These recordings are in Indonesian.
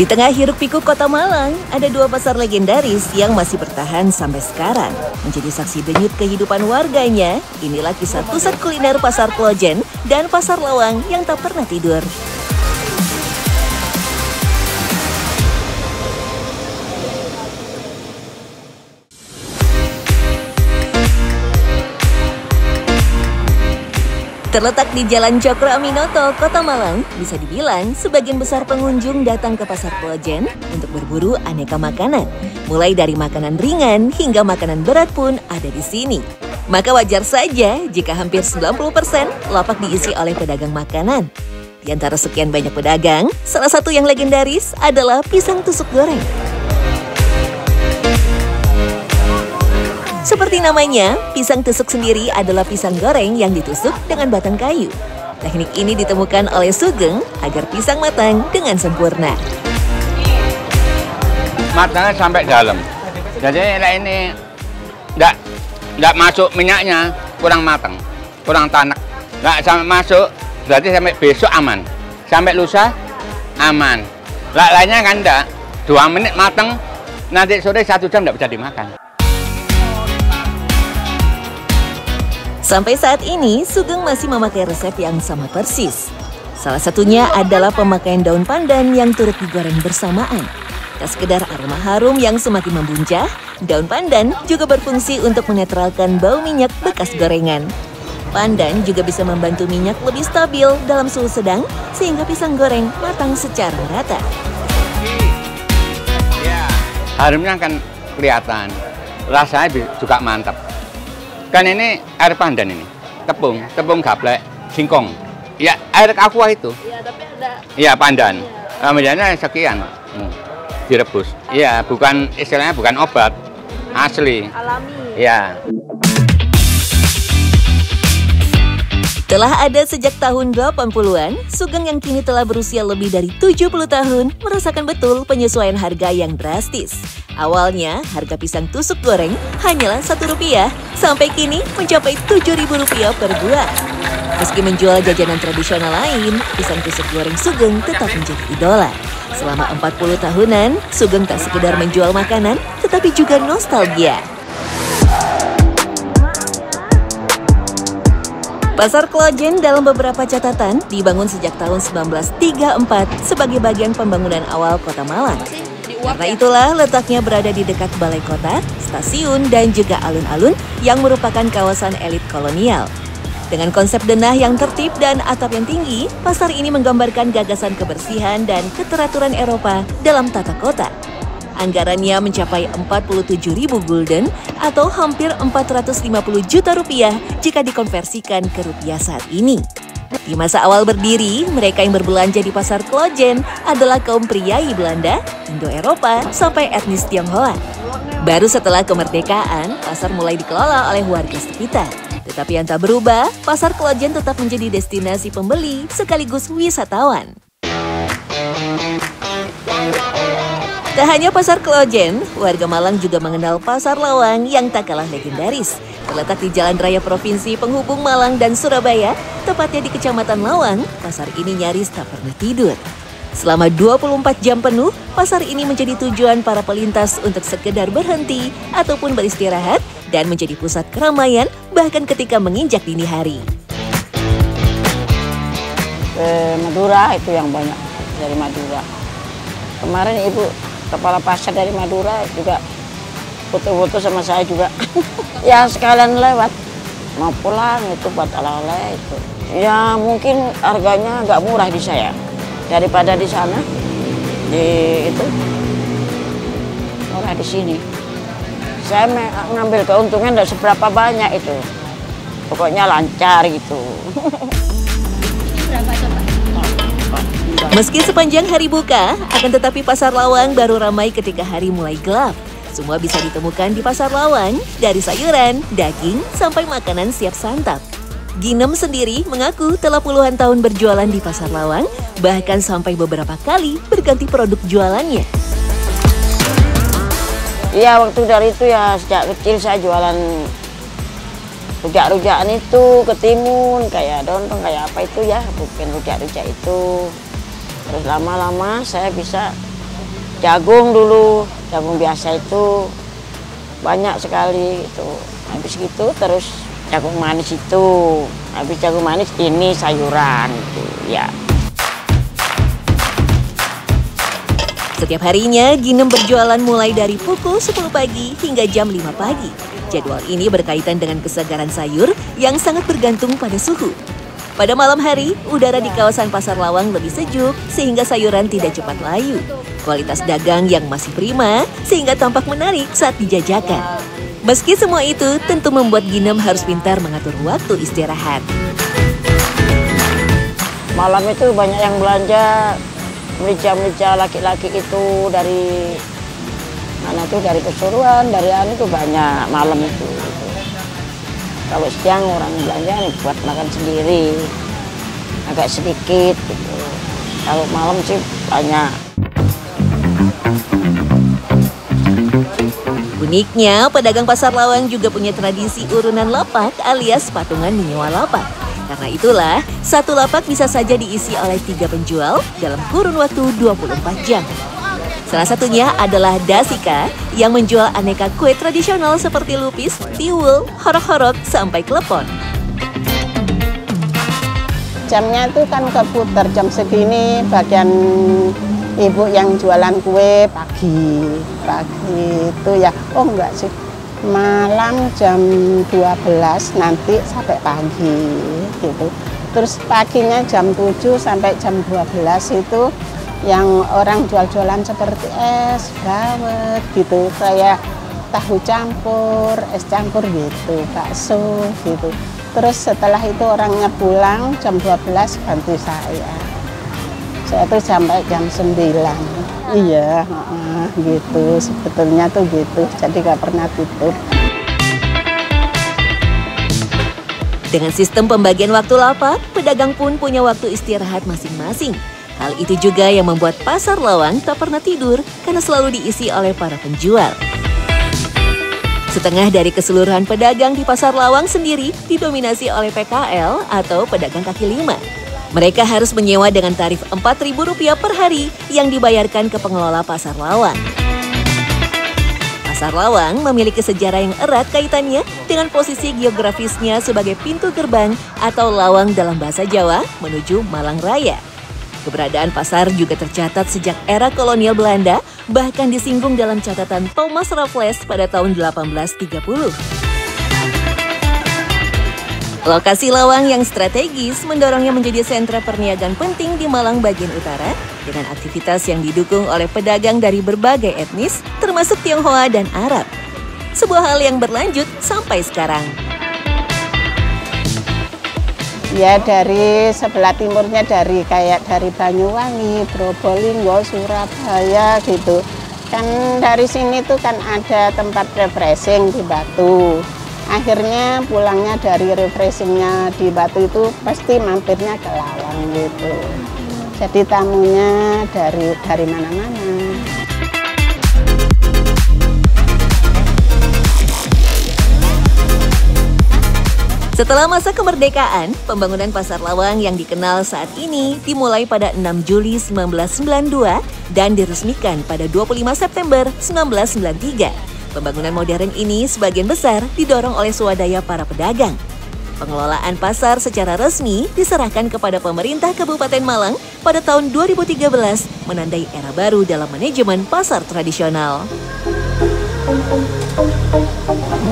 Di tengah hiruk-pikuk kota Malang, ada dua pasar legendaris yang masih bertahan sampai sekarang. Menjadi saksi denyut kehidupan warganya, inilah kisah pusat kuliner Pasar Klojen dan Pasar Lawang yang tak pernah tidur. Terletak di Jalan Cokro Aminoto, Kota Malang, bisa dibilang sebagian besar pengunjung datang ke Pasar Klojen untuk berburu aneka makanan. Mulai dari makanan ringan hingga makanan berat pun ada di sini. Maka wajar saja jika hampir 90% lapak diisi oleh pedagang makanan. Di antara sekian banyak pedagang, salah satu yang legendaris adalah pisang tusuk goreng. Seperti namanya, pisang tusuk sendiri adalah pisang goreng yang ditusuk dengan batang kayu. Teknik ini ditemukan oleh Sugeng agar pisang matang dengan sempurna. Matangnya sampai dalam. Jadi ini enggak masuk minyaknya, kurang matang, kurang tanak. Enggak sampai masuk, berarti sampai besok aman. Sampai lusa aman. Lainnya kan enggak, 2 menit matang, nanti sore 1 jam enggak bisa dimakan. Sampai saat ini, Sugeng masih memakai resep yang sama persis. Salah satunya adalah pemakaian daun pandan yang turut digoreng bersamaan. Tak sekedar aroma harum yang semakin membuncah, daun pandan juga berfungsi untuk menetralkan bau minyak bekas gorengan. Pandan juga bisa membantu minyak lebih stabil dalam suhu sedang, sehingga pisang goreng matang secara merata. Harumnya kan kelihatan, rasanya juga mantap. Kan ini air pandan ini, tepung gaplek, singkong. Ya air aqua itu. Iya, tapi ada. Iya pandan. Kemudiannya sekian, direbus. Iya, bukan istilahnya bukan obat, asli. Alami. Iya. Telah ada sejak tahun 80-an, Sugeng yang kini telah berusia lebih dari 70 tahun merasakan betul penyesuaian harga yang drastis. Awalnya, harga pisang tusuk goreng hanyalah Rp1, sampai kini mencapai Rp7.000 per buah. Meski menjual jajanan tradisional lain, pisang tusuk goreng Sugeng tetap menjadi idola. Selama 40 tahunan, Sugeng tak sekedar menjual makanan, tetapi juga nostalgia. Pasar Klojen dalam beberapa catatan dibangun sejak tahun 1934 sebagai bagian pembangunan awal Kota Malang. Karena itulah letaknya berada di dekat balai kota, stasiun, dan juga alun-alun yang merupakan kawasan elit kolonial. Dengan konsep denah yang tertib dan atap yang tinggi, pasar ini menggambarkan gagasan kebersihan dan keteraturan Eropa dalam tata kota. Anggarannya mencapai 47.000 gulden atau hampir 450 juta rupiah jika dikonversikan ke rupiah saat ini. Di masa awal berdiri, mereka yang berbelanja di Pasar Klojen adalah kaum priai Belanda, Indo-Eropa, sampai etnis Tionghoa. Baru setelah kemerdekaan, pasar mulai dikelola oleh warga sekitar. Tetapi yang tak berubah, Pasar Klojen tetap menjadi destinasi pembeli sekaligus wisatawan. Tak hanya Pasar Klojen, warga Malang juga mengenal Pasar Lawang yang tak kalah legendaris. Terletak di Jalan Raya Provinsi penghubung Malang dan Surabaya, tepatnya di Kecamatan Lawang, pasar ini nyaris tak pernah tidur. Selama 24 jam penuh, pasar ini menjadi tujuan para pelintas untuk sekedar berhenti ataupun beristirahat dan menjadi pusat keramaian bahkan ketika menginjak dini hari. Madura itu yang banyak dari Madura. Kemarin Ibu Kepala Pasar dari Madura juga foto-foto sama saya juga. Ya sekalian lewat, mau pulang itu buat oleh-oleh itu. Ya mungkin harganya agak murah di saya daripada di sana. Itu murah di sini. Saya ngambil keuntungan dari seberapa banyak itu. Pokoknya lancar gitu. Meski sepanjang hari buka, akan tetapi Pasar Lawang baru ramai ketika hari mulai gelap. Semua bisa ditemukan di Pasar Lawang, dari sayuran, daging, sampai makanan siap santap. Ginem sendiri mengaku telah puluhan tahun berjualan di Pasar Lawang, bahkan sampai beberapa kali berganti produk jualannya. Iya, waktu dari itu ya sejak kecil saya jualan rujak-rujakan itu, ketimun, kayak dontong, kayak apa itu ya, bukan rujak-rujak itu. Terus lama-lama saya bisa jagung dulu, jagung biasa itu banyak sekali itu. Habis gitu terus jagung manis itu, habis jagung manis ini sayuran gitu ya. Setiap harinya Ginem berjualan mulai dari pukul 10 pagi hingga jam 5 pagi. Jadwal ini berkaitan dengan kesegaran sayur yang sangat bergantung pada suhu. Pada malam hari, udara di kawasan Pasar Lawang lebih sejuk sehingga sayuran tidak cepat layu. Kualitas dagang yang masih prima sehingga tampak menarik saat dijajakan. Meski semua itu tentu membuat Ginem harus pintar mengatur waktu istirahat. Malam itu banyak yang belanja meja-meja laki-laki itu dari mana tuh, dari Pasuruan, dari anu tuh banyak malam itu. Kalau siang orang belanja nih buat makan sendiri, agak sedikit gitu. Kalau malam sih banyak. Uniknya, pedagang Pasar Lawang juga punya tradisi urunan lapak alias patungan menyewa lapak. Karena itulah, satu lapak bisa saja diisi oleh 3 penjual dalam kurun waktu 24 jam. Salah satunya adalah Dasika yang menjual aneka kue tradisional seperti lupis, tiwul, horok-horok, sampai klepon. Jamnya itu kan keputar jam segini, bagian ibu yang jualan kue pagi itu ya, oh enggak sih, malam jam 12 nanti sampai pagi gitu. Terus paginya jam 7 sampai jam 12 itu yang orang jual-jualan seperti es, dawet gitu, kayak tahu campur, es campur gitu, bakso gitu. Terus setelah itu orangnya pulang jam 12 ganti saya. Saya tuh sampai jam 9. Iya, gitu. Sebetulnya tuh gitu. Jadi gak pernah tutup. Dengan sistem pembagian waktu lapak, pedagang pun punya waktu istirahat masing-masing. Hal itu juga yang membuat Pasar Lawang tak pernah tidur karena selalu diisi oleh para penjual. Setengah dari keseluruhan pedagang di Pasar Lawang sendiri didominasi oleh PKL atau pedagang kaki lima. Mereka harus menyewa dengan tarif Rp4.000 per hari yang dibayarkan ke pengelola Pasar Lawang. Pasar Lawang memiliki sejarah yang erat kaitannya dengan posisi geografisnya sebagai pintu gerbang atau lawang dalam bahasa Jawa menuju Malang Raya. Keberadaan pasar juga tercatat sejak era kolonial Belanda, bahkan disinggung dalam catatan Thomas Raffles pada tahun 1830. Lokasi lawang yang strategis mendorongnya menjadi sentra perniagaan penting di Malang bagian utara dengan aktivitas yang didukung oleh pedagang dari berbagai etnis, termasuk Tionghoa dan Arab. Sebuah hal yang berlanjut sampai sekarang. Ya dari sebelah timurnya dari Banyuwangi, Probolinggo, Surabaya gitu. Kan dari sini tuh kan ada tempat refreshing di Batu. Akhirnya pulangnya dari refreshingnya di Batu itu pasti mampirnya ke Lawang gitu. Jadi tamunya dari mana-mana. Setelah masa kemerdekaan, pembangunan Pasar Lawang yang dikenal saat ini dimulai pada 6 Juli 1992 dan diresmikan pada 25 September 1993. Pembangunan modern ini sebagian besar didorong oleh swadaya para pedagang. Pengelolaan pasar secara resmi diserahkan kepada pemerintah Kabupaten Malang pada tahun 2013, menandai era baru dalam manajemen pasar tradisional.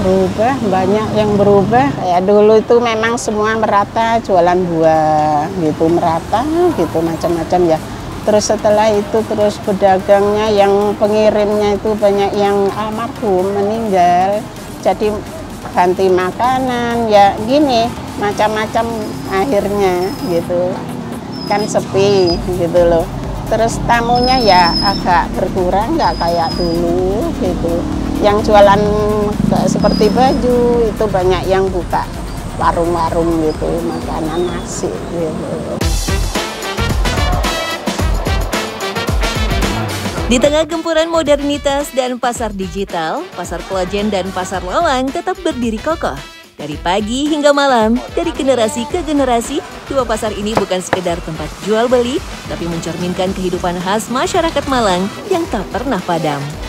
Berubah, banyak yang berubah. Ya dulu itu memang semua merata jualan buah gitu, merata gitu macam-macam ya. Terus setelah itu terus pedagangnya yang pengirimnya itu banyak yang almarhum meninggal. Jadi ganti makanan ya gini macam-macam akhirnya gitu. Kan sepi gitu loh. Terus tamunya ya agak berkurang, nggak kayak dulu gitu. Yang jualan seperti baju itu banyak yang buka warung-warung gitu, makanan nasi gitu. Di tengah gempuran modernitas dan pasar digital, Pasar Klojen dan Pasar Lawang tetap berdiri kokoh. Dari pagi hingga malam, dari generasi ke generasi, dua pasar ini bukan sekedar tempat jual beli, tapi mencerminkan kehidupan khas masyarakat Malang yang tak pernah padam.